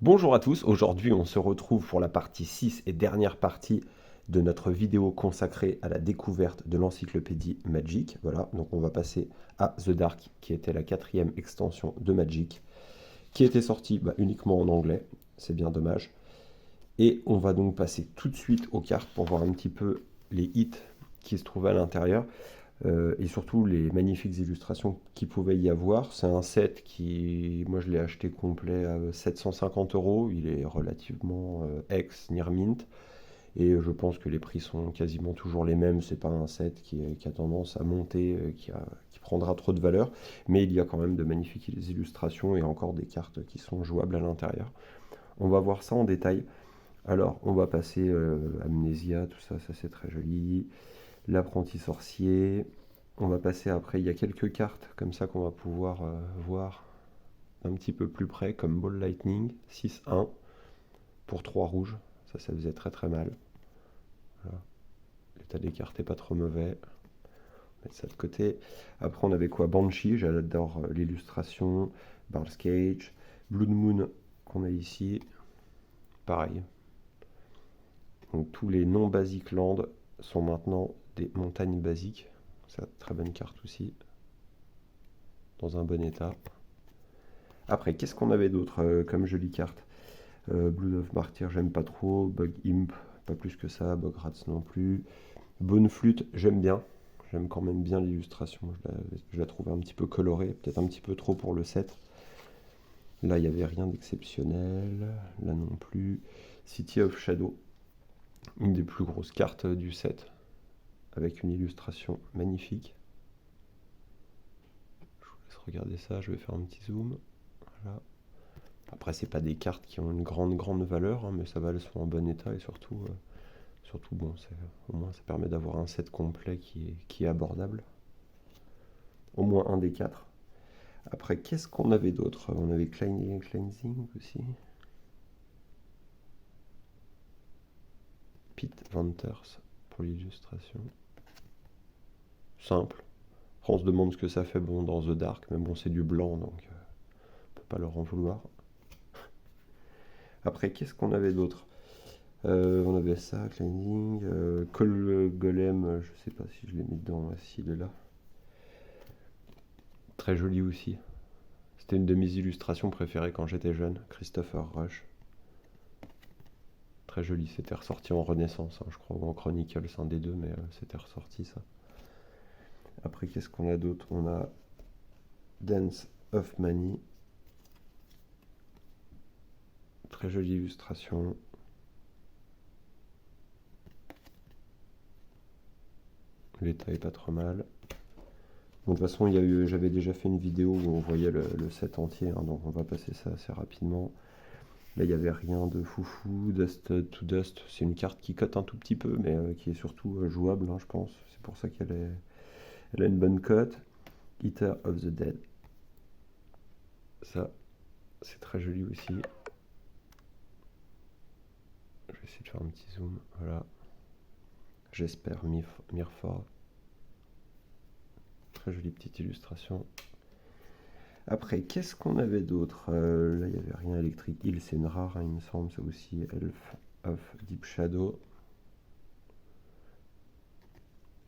Bonjour à tous, aujourd'hui on se retrouve pour la partie 6 et dernière partie de notre vidéo consacrée à la découverte de l'encyclopédie Magic. Voilà, donc on va passer à The Dark, qui était la quatrième extension de Magic, qui était sortie uniquement en anglais, c'est bien dommage. Et on va donc passer tout de suite aux cartes pour voir un petit peu les hits qui se trouvaient à l'intérieur. Et surtout les magnifiques illustrations qu'il pouvait y avoir. C'est un set qui, moi je l'ai acheté complet à 750 euros, il est relativement ex near mint, et je pense que les prix sont quasiment toujours les mêmes, c'est pas un set qui a tendance à monter, qui prendra trop de valeur, mais il y a quand même de magnifiques illustrations et encore des cartes qui sont jouables à l'intérieur. On va voir ça en détail. Alors on va passer Amnesia, tout ça, ça c'est très joli. L'apprenti sorcier. On va passer après, il y a quelques cartes comme ça qu'on va pouvoir voir un petit peu plus près, comme Ball Lightning, 6-1 pour 3 rouges. Ça faisait très très mal. Voilà. L'état des cartes est pas trop mauvais. On va mettre ça de côté. Après, on avait quoi? Banshee, j'adore l'illustration. Bard's Cage. Blood Moon qu'on a ici. Pareil. Donc tous les non-basic lands sont maintenant des montagnes basiques. C'est une très bonne carte aussi. Dans un bon état. Après, qu'est-ce qu'on avait d'autre comme jolie carte? Blood of Martyr, j'aime pas trop. Bug Imp, pas plus que ça. Bog Rats non plus. Bonne Flûte, j'aime bien. J'aime quand même bien l'illustration. Je la trouve un petit peu colorée, peut-être un petit peu trop pour le set. Là, il n'y avait rien d'exceptionnel. Là non plus. City of Shadow, une des plus grosses cartes du set, avec une illustration magnifique. Je vous laisse regarder ça, je vais faire un petit zoom. Voilà. Après, c'est pas des cartes qui ont une grande valeur, hein, mais ça va, elles sont en bon état et surtout bon, au moins ça permet d'avoir un set complet qui est abordable. Au moins un des quatre. Après, qu'est-ce qu'on avait d'autre? On avait Cleansing aussi. Pit Venters pour l'illustration. Simple. Après, on se demande ce que ça fait bon dans The Dark, mais bon, c'est du blanc, donc on peut pas leur en vouloir. Après, qu'est-ce qu'on avait d'autre? On avait ça, Cleansing, Call Golem, je sais pas si je l'ai mis dedans, si il est là. Très joli aussi. C'était une de mes illustrations préférées quand j'étais jeune, Christopher Rush. Très joli, c'était ressorti en Renaissance, hein, je crois, ou en Chronicles, un des deux, mais c'était ressorti ça. Après, qu'est-ce qu'on a d'autre? On a Dance of Mani. Très jolie illustration. L'état est pas trop mal. Bon, de toute façon, j'avais déjà fait une vidéo où on voyait le set entier, hein, donc on va passer ça assez rapidement. Là, il n'y avait rien de foufou. Dust to Dust, c'est une carte qui cote un tout petit peu, mais qui est surtout jouable, hein, je pense. C'est pour ça elle a une bonne cote. Eater of the Dead. Ça, c'est très joli aussi. Je vais essayer de faire un petit zoom. Voilà. J'espère Mirford. Très jolie petite illustration. Après, qu'est-ce qu'on avait d'autre? Là, il n'y avait rien. Electric Hill, c'est une rare, hein, il me semble. C'est aussi Elf of Deep Shadow.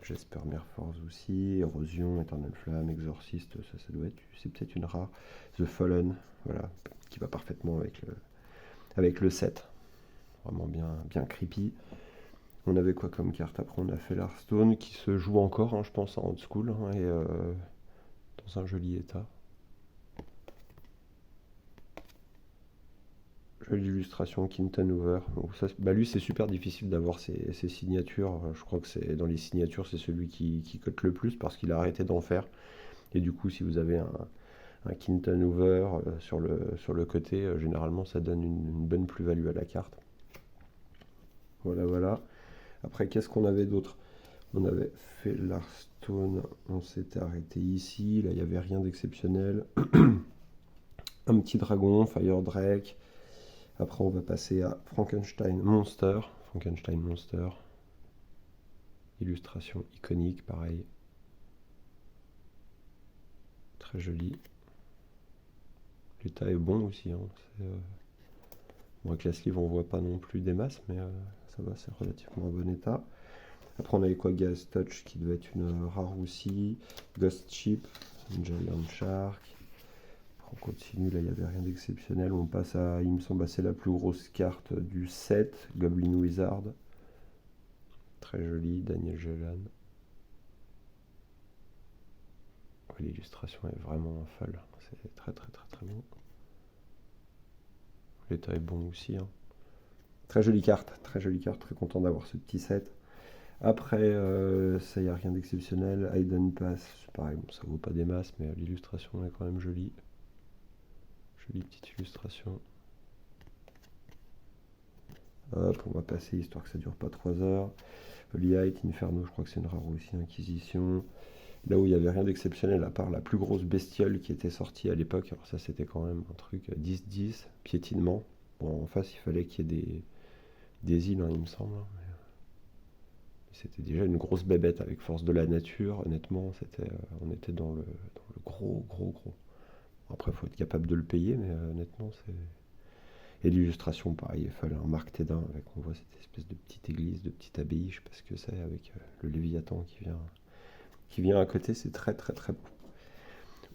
J'espère Mirforce aussi. Érosion, Eternal Flamme, Exorciste, ça doit être. C'est peut-être une rare. The Fallen, voilà, qui va parfaitement avec le set. Vraiment bien creepy. On avait quoi comme carte? Après, on a fait l'Hearthstone qui se joue encore, hein, je pense, en old school, hein, et dans un joli état. Jolie illustration, Quinton Hoover. Donc ça, lui, c'est super difficile d'avoir ses signatures. Je crois que c'est dans les signatures, c'est celui qui cote le plus parce qu'il a arrêté d'en faire. Et du coup, si vous avez un Quinton Hoover sur le côté, généralement, ça donne une bonne plus-value à la carte. Voilà. Après, qu'est-ce qu'on avait d'autre? On avait fait l'Hearthstone, on s'était arrêté ici. Là, il n'y avait rien d'exceptionnel. Un petit dragon, Fire Drake. Après, on va passer à Frankenstein Monster. Frankenstein Monster. Illustration iconique, pareil. Très joli. L'état est bon aussi, hein. Bon, avec la sleeve, on voit pas non plus des masses, mais ça va, c'est relativement en bon état. Après, on avait quoi? Gas Touch qui devait être une rare aussi. Ghost Ship, une Giant Shark. Après, on continue, là, il n'y avait rien d'exceptionnel. On passe à, il me semble, c'est la plus grosse carte du set, Goblin Wizard. Très joli, Daniel Jelan. Ouais, l'illustration est vraiment folle. C'est très très très très bon. L'état est bon aussi, hein. Très jolie carte, très content d'avoir ce petit set. Après, ça y a rien d'exceptionnel. Hidden Pass, c'est pareil, bon, ça vaut pas des masses, mais l'illustration est quand même jolie. Jolie petite illustration. Hop, on va passer histoire que ça dure pas 3 heures. Light, Inferno, je crois que c'est une rare aussi, Inquisition. Là où il n'y avait rien d'exceptionnel, à part la plus grosse bestiole qui était sortie à l'époque, alors ça c'était quand même un truc 10-10, piétinement. Bon, en face il fallait qu'il y ait des îles, hein, il me semble, hein, mais c'était déjà une grosse bébête avec force de la nature, honnêtement, on était dans le gros, gros, gros. Après, il faut être capable de le payer, mais honnêtement, c'est. Et l'illustration, pareil, il fallait un Marc Tédin, avec, on voit cette espèce de petite église, de petite abbaye, je sais pas ce que c'est, avec le Léviathan qui vient à côté, c'est très, très, très beau.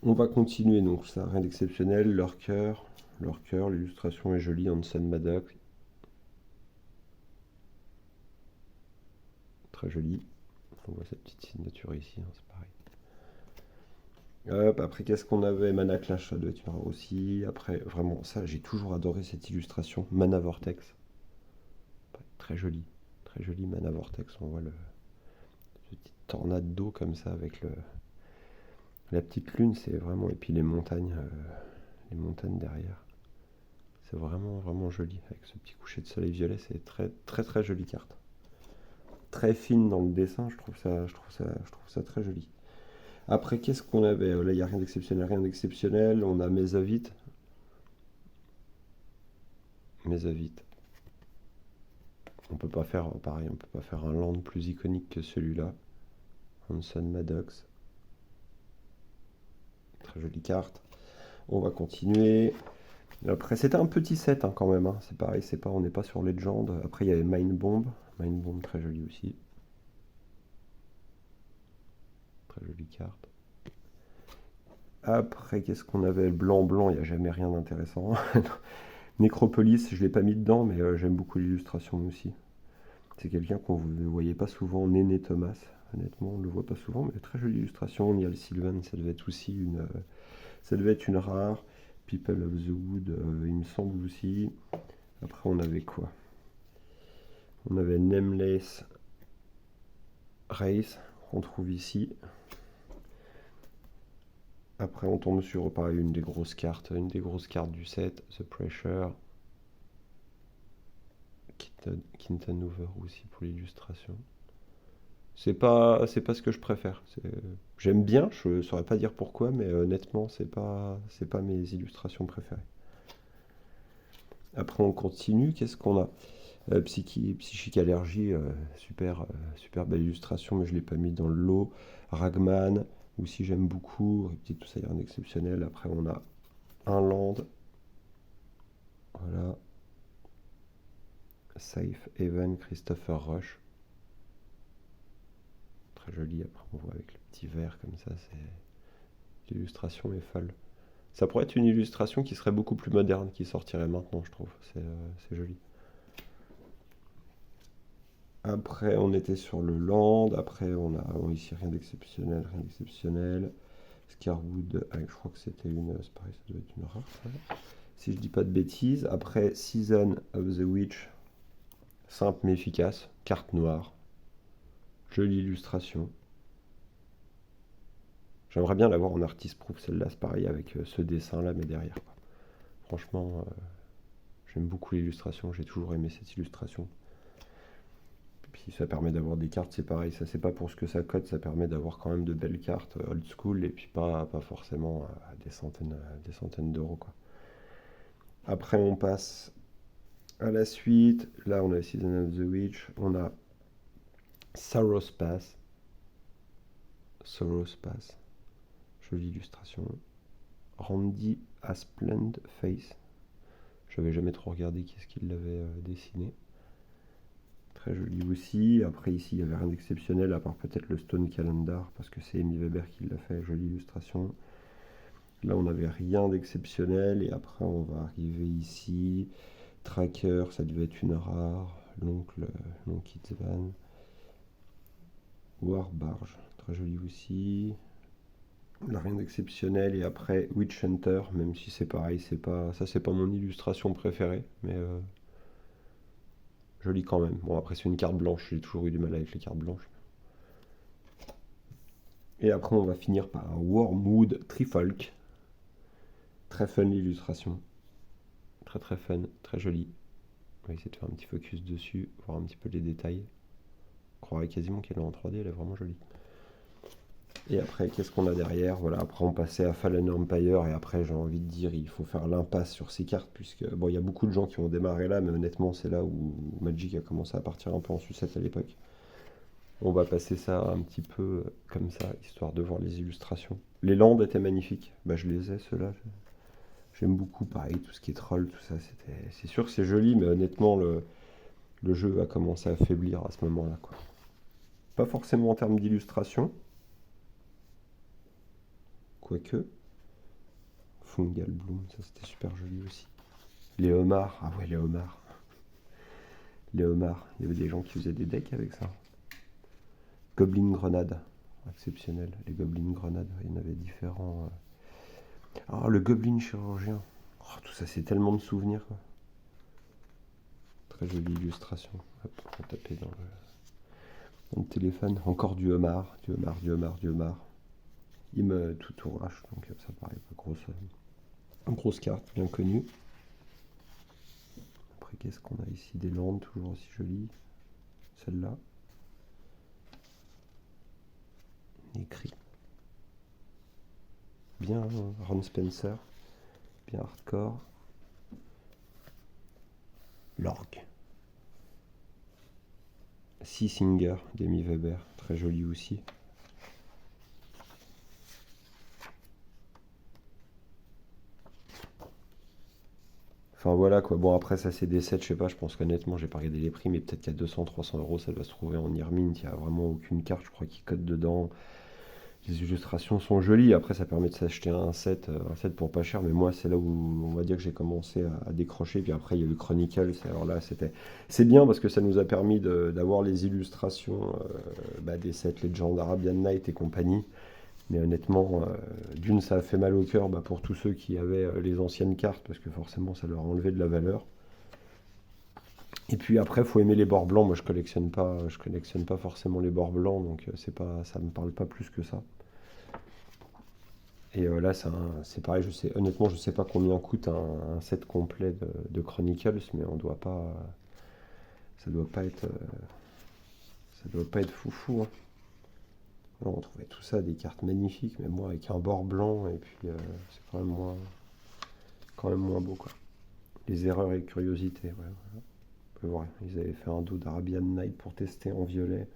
On va continuer, donc ça, rien d'exceptionnel, leur cœur, l'illustration est jolie, Hanson Maddox, très jolie. On voit cette petite signature ici, hein, c'est pareil. Hop, après, qu'est-ce qu'on avait? Mana Clash, ça doit être une rare aussi. Après, vraiment, ça, j'ai toujours adoré cette illustration. Mana Vortex. Très joli Mana Vortex. On voit le petit tornade d'eau comme ça avec la petite lune, c'est vraiment. Et puis les montagnes derrière. C'est vraiment, vraiment joli. Avec ce petit coucher de soleil violet, c'est très, très, très jolie carte. Très fine dans le dessin, je trouve ça très joli. Après, qu'est-ce qu'on avait? Là, il n'y a rien d'exceptionnel, rien d'exceptionnel. On a Mesavit. Mesavit. On peut pas faire pareil, on peut pas faire un land plus iconique que celui-là. Hanson Maddox. Très jolie carte. On va continuer. Après, c'était un petit set, hein, quand même, hein. C'est pareil, on n'est pas sur Legend. Après, il y avait Mind Bomb. Mind Bomb, très joli aussi. Très jolie carte. Après, qu'est-ce qu'on avait? Blanc, il n'y a jamais rien d'intéressant. Necropolis, je ne l'ai pas mis dedans, mais j'aime beaucoup l'illustration aussi. C'est quelqu'un qu'on ne voyait pas souvent, Néné Thomas. Honnêtement, on ne le voit pas souvent, mais très jolie illustration. Niall Sylvan, ça devait être aussi une rare. People of the Wood, il me semble aussi. Après, on avait quoi? On avait Nameless Race, qu'on trouve ici. Après, on tombe sur, pareil, une des grosses cartes du set, The Pressure. Quinton Hoover aussi pour l'illustration. C'est pas ce que je préfère. J'aime bien, je saurais pas dire pourquoi, mais honnêtement, c'est pas mes illustrations préférées. Après, on continue. Qu'est-ce qu'on a? Psychique Allergie, super belle illustration, mais je l'ai pas mis dans le lot. Ragman, aussi j'aime beaucoup. Riptide, tout ça, il y a un exceptionnel. Après, on a un land. Voilà. Safe Haven, Christopher Rush. Très joli. Après, on voit avec le petit vert comme ça, l'illustration est folle. Ça pourrait être une illustration qui serait beaucoup plus moderne, qui sortirait maintenant, je trouve. C'est joli. Après, on était sur le land. Après, on a ici rien d'exceptionnel, rien d'exceptionnel. Scarwood, je crois que c'était c'est pareil, ça doit être une rare, ça. Si je dis pas de bêtises. Après, Season of the Witch, simple mais efficace. Carte noire. Jolie illustration. J'aimerais bien l'avoir en artist proof, celle-là, c'est pareil, avec ce dessin-là, mais derrière, quoi. Franchement, j'aime beaucoup l'illustration, j'ai toujours aimé cette illustration. Puis ça permet d'avoir des cartes, c'est pareil, ça c'est pas pour ce que ça cote, ça permet d'avoir quand même de belles cartes old school et puis pas forcément à des centaines d'euros, quoi. Après on passe à la suite, là on a Season of the Witch, on a Sorrow's Pass, jolie illustration. Randy Asplund Face, Je n'avais jamais trop regardé qui est-ce qui l'avait dessiné. Très joli aussi. Après ici, il n'y avait rien d'exceptionnel, à part peut-être le Stone Calendar, parce que c'est Amy Weber qui l'a fait, jolie illustration. Là, on n'avait rien d'exceptionnel, et après, on va arriver ici. Tracker, ça devait être une rare. L'oncle Kitzvan. War Barge, très joli aussi. Là, rien d'exceptionnel, et après Witch Hunter, même si c'est pareil, c'est pas mon illustration préférée, mais joli quand même. Bon, après c'est une carte blanche, j'ai toujours eu du mal avec les cartes blanches. Et après on va finir par un Wormwood Trifolk. Très fun l'illustration. Très très fun, très joli. On va essayer de faire un petit focus dessus, voir un petit peu les détails. On croirait quasiment qu'elle est en 3D, elle est vraiment jolie. Et après, qu'est-ce qu'on a derrière? Voilà, après on passait à Fallen Empire, et après j'ai envie de dire, il faut faire l'impasse sur ces cartes, puisque bon, il y a beaucoup de gens qui ont démarré là, mais honnêtement c'est là où Magic a commencé à partir un peu en sucette à l'époque. On va passer ça un petit peu comme ça, histoire de voir les illustrations. Les landes étaient magnifiques, bah, je les ai ceux-là. J'aime beaucoup, pareil, tout ce qui est troll, tout ça, c'est sûr que c'est joli, mais honnêtement le jeu a commencé à faiblir à ce moment-là, quoi. Pas forcément en termes d'illustration, quoique. Fungal Bloom, ça c'était super joli aussi. Les homards, ah ouais, les homards. Les homards, il y avait des gens qui faisaient des decks avec ça. Goblin Grenade, exceptionnel. Les Goblin Grenades, il y en avait différents. Ah, le Goblin Chirurgien. Oh, tout ça, c'est tellement de souvenirs, quoi. Très jolie illustration. Hop, on va taper dans le téléphone. Encore du homard, du homard, du homard, du homard. Il me tout rache, donc ça paraît pas grosse carte, bien connue. Après, qu'est-ce qu'on a ici? Des landes, toujours aussi jolies. Celle-là. Écrit. Bien, hein, Ron Spencer. Bien hardcore. L'orgue. Sea Singer d'Amy Weber, très joli aussi. Enfin voilà quoi, bon après ça c'est des sets, je sais pas, je pense qu'honnêtement j'ai pas regardé les prix, mais peut-être qu'à 200-300 euros ça doit se trouver en Irmint, il n'y a vraiment aucune carte, je crois, qui code dedans. Les illustrations sont jolies, après ça permet de s'acheter un set pour pas cher, mais moi c'est là où on va dire que j'ai commencé à décrocher, puis après il y a eu Chronicles, alors là c'est bien parce que ça nous a permis d'avoir les illustrations des sets Legend, Arabian Night et compagnie, mais honnêtement, d'une ça a fait mal au cœur pour tous ceux qui avaient les anciennes cartes, parce que forcément ça leur a enlevé de la valeur. Et puis après, faut aimer les bords blancs. Moi, je collectionne pas forcément les bords blancs, donc ça me parle pas plus que ça. Et là, c'est pareil. Honnêtement, je sais pas combien coûte un set complet de Chronicles, mais ça doit pas être foufou, hein. Alors, on trouvait tout ça, des cartes magnifiques, mais moi avec un bord blanc, et puis c'est quand même moins beau, quoi. Les erreurs et curiosités, ouais, voilà. On peut voir, ils avaient fait un dos d'Arabian Night pour tester en violet.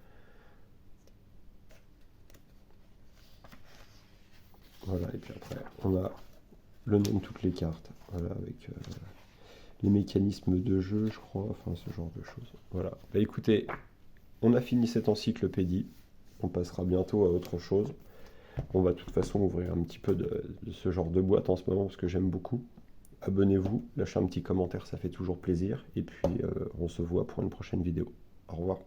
Voilà, et puis après, on a le nom de toutes les cartes, voilà, avec les mécanismes de jeu, je crois, enfin ce genre de choses. Voilà, bah écoutez, on a fini cette encyclopédie, on passera bientôt à autre chose. On va de toute façon ouvrir un petit peu de ce genre de boîte en ce moment, parce que j'aime beaucoup. Abonnez-vous, lâchez un petit commentaire, ça fait toujours plaisir, et puis on se voit pour une prochaine vidéo. Au revoir.